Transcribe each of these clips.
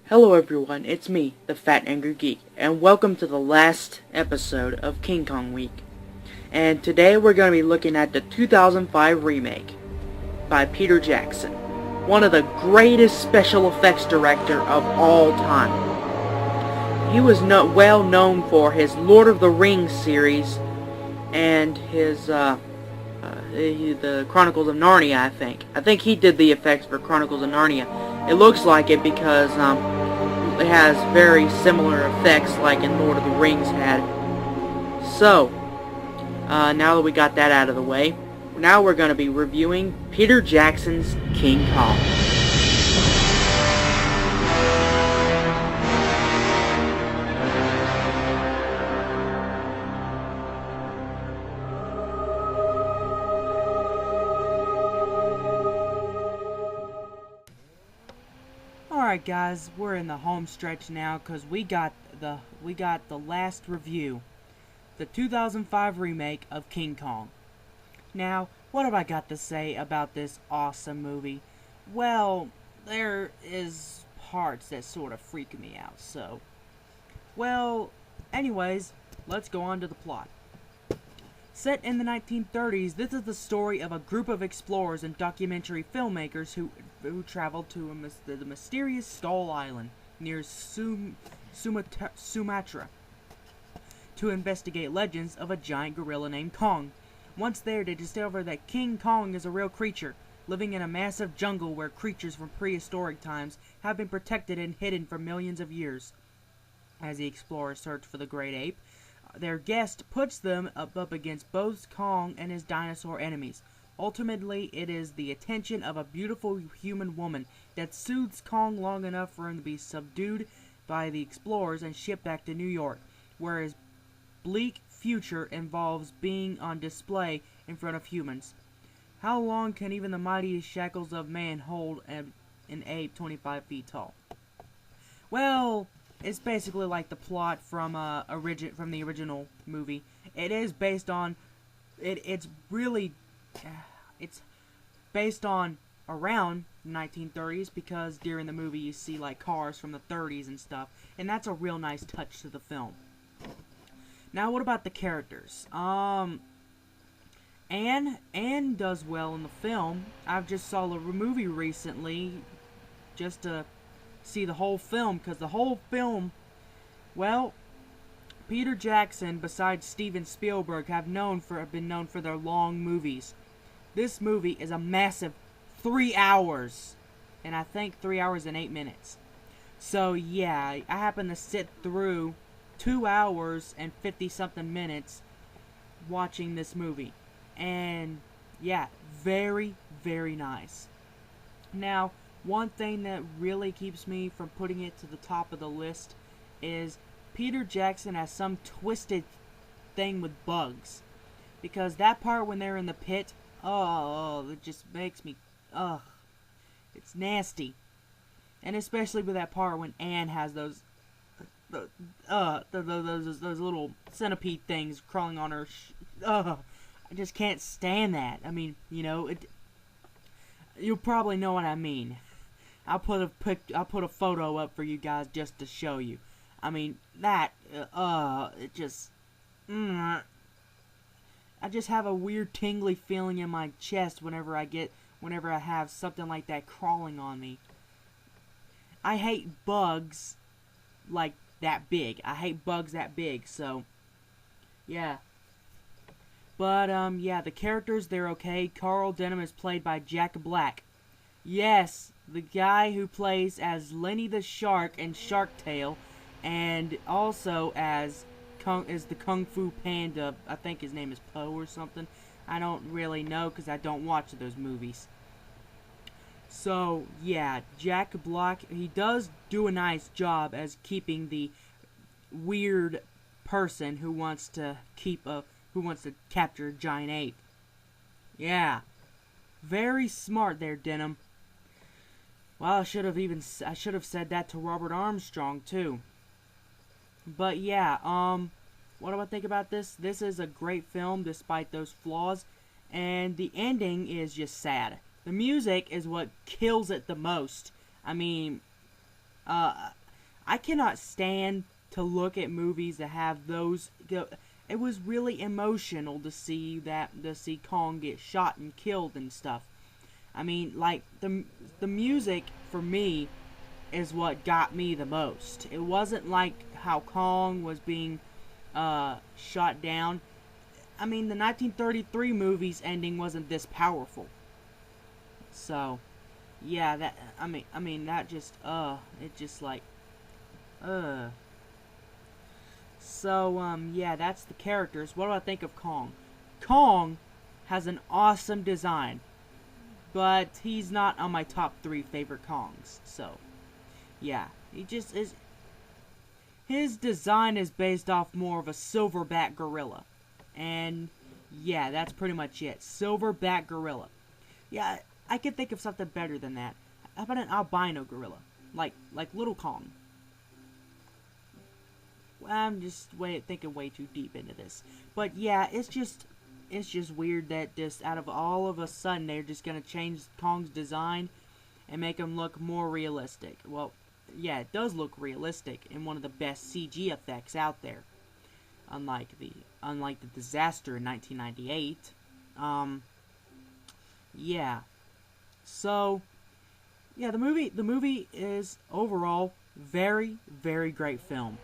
Hello everyone, it's me, the Fat Angry Geek, and welcome to the last episode of King Kong Week. And today we're going to be looking at the 2005 remake by Peter Jackson, one of the greatest special effects director of all time. He was well known for his Lord of the Rings series and his the Chronicles of Narnia, I think. I think he did the effects for Chronicles of Narnia. It looks like it because it has very similar effects like in Lord of the Rings had. So, now that we got that out of the way, now we're going to be reviewing Peter Jackson's King Kong. Alright guys, we're in the home stretch now because we got the last review. The 2005 remake of King Kong. Now, what have I got to say about this awesome movie? Well, there is parts that sort of freak me out, so... Well, anyways, let's go on to the plot. Set in the 1930s, this is the story of a group of explorers and documentary filmmakers who traveled to the mysterious Skull Island near Sumatra to investigate legends of a giant gorilla named Kong. Once there, they discover that King Kong is a real creature, living in a massive jungle where creatures from prehistoric times have been protected and hidden for millions of years. As the explorers search for the great ape, their guest puts them up against both Kong and his dinosaur enemies. Ultimately, it is the attention of a beautiful human woman that soothes Kong long enough for him to be subdued by the explorers and shipped back to New York, where his bleak future involves being on display in front of humans. How long can even the mightiest shackles of man hold an ape 25 feet tall? Well, it's basically like the plot from the original movie. It is based on it's based on around 1930s because during the movie you see like cars from the 30s and stuff, and that's a real nice touch to the film. Now, what about the characters? Anne does well in the film. I've just saw the movie recently just to see the whole film, because the whole film, well, Peter Jackson, besides Steven Spielberg, have been known for their long movies. This movie is a massive 3 hours, and I think 3 hours and 8 minutes. So yeah, I happened to sit through 2 hours and 50-something minutes watching this movie, and yeah, very, very nice. Now, one thing that really keeps me from putting it to the top of the list is Peter Jackson has some twisted thing with bugs. Because that part when they're in the pit, it just makes me, it's nasty. And especially with that part when Anne has those little centipede things crawling on her. I just can't stand that. I mean, you'll probably know what I mean. I'll put a photo up for you guys just to show you. I mean, that, it just, I just have a weird tingly feeling in my chest whenever I have something like that crawling on me. I hate bugs like that big. I hate bugs that big, so, yeah. But, yeah, the characters, they're okay. Carl Denham is played by Jack Black. Yes, the guy who plays as Lenny the Shark in Shark Tale, and also as the Kung Fu Panda. I think his name is Poe or something. I don't really know because I don't watch those movies. So, yeah, Jack Black, he does do a nice job as keeping the weird person who wants to capture a giant ape. Yeah. Very smart there, Denham. Well, I should have said that to Robert Armstrong too. But yeah, what do I think about this? This is a great film despite those flaws, and the ending is just sad. The music is what kills it the most. I mean, I cannot stand to look at movies that have those. It was really emotional to see Kong get shot and killed and stuff. I mean, like the music for me is what got me the most. It wasn't like how Kong was being shot down. I mean, the 1933 movie's ending wasn't this powerful. So, yeah, that I mean that just it just like So yeah, that's the characters. What do I think of Kong? Kong has an awesome design, but he's not on my top 3 favorite Kongs. So, yeah, he just is. His design is based off more of a silverback gorilla. And yeah, that's pretty much it. Silverback gorilla. Yeah, I could think of something better than that. How about an albino gorilla? Like Little Kong. I'm just thinking way too deep into this. But yeah, it's just weird that just out of all of a sudden they're just gonna change Kong's design and make him look more realistic. Well, yeah, it does look realistic and one of the best CG effects out there. Unlike the disaster in 1998. Yeah. So, yeah, the movie is overall very, very great film.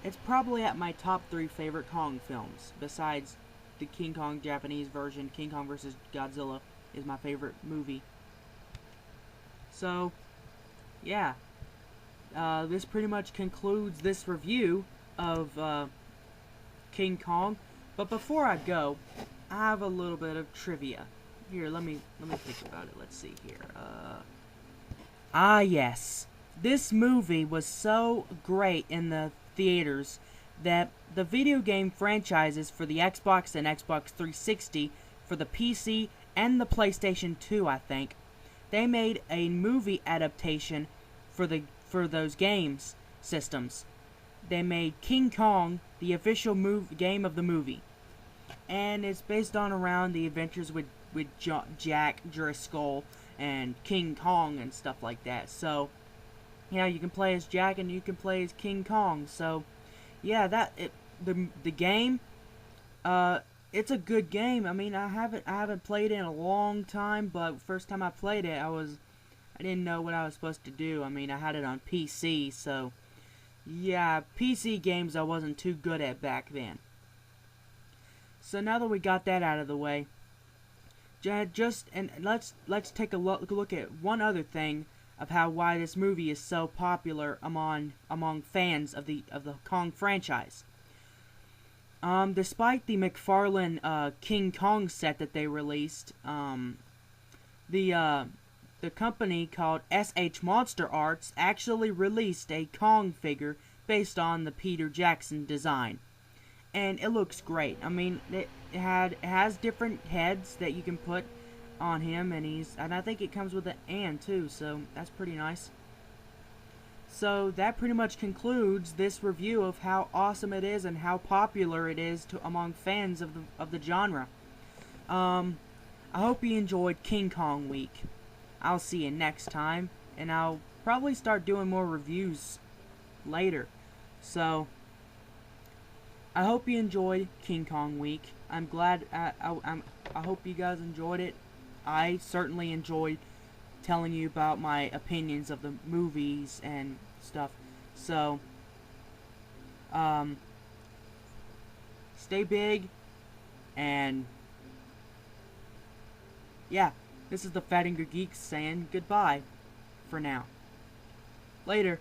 It's probably at my top 3 favorite Kong films, besides the King Kong Japanese version. King Kong vs. Godzilla is my favorite movie. So, yeah. This pretty much concludes this review of King Kong. But before I go, I have a little bit of trivia. Here, let me think about it. Let's see here. Yes. This movie was so great in the theaters that the video game franchises for the Xbox and Xbox 360, for the PC and the PlayStation 2, I think, they made a movie adaptation for those games systems. They made King Kong the official game of the movie, and it's based on around the adventures with Jack Driscoll and King Kong and stuff like that. So, yeah, you can play as Jack and you can play as King Kong. So, yeah, the game, it's a good game. I mean, I haven't played it in a long time, but first time I played it, I didn't know what I was supposed to do. I mean, I had it on PC, so yeah, PC games I wasn't too good at back then. So now that we got that out of the way, let's take a look at one other thing of why this movie is so popular among fans of the Kong franchise. Despite the McFarlane King Kong set that they released, the company called SH Monster Arts actually released a Kong figure based on the Peter Jackson design, and it looks great. I mean, it has different heads that you can put on him, and I think it comes with an and too, so that's pretty nice. So that pretty much concludes this review of how awesome it is and how popular it is among fans of the genre. I hope you enjoyed King Kong Week. I'll see you next time, and I'll probably start doing more reviews later. So, I hope you enjoyed King Kong Week. I'm glad. I hope you guys enjoyed it. I certainly enjoyed telling you about my opinions of the movies and stuff. So, stay big, and yeah. This is the Fattinger Geeks saying goodbye for now. Later.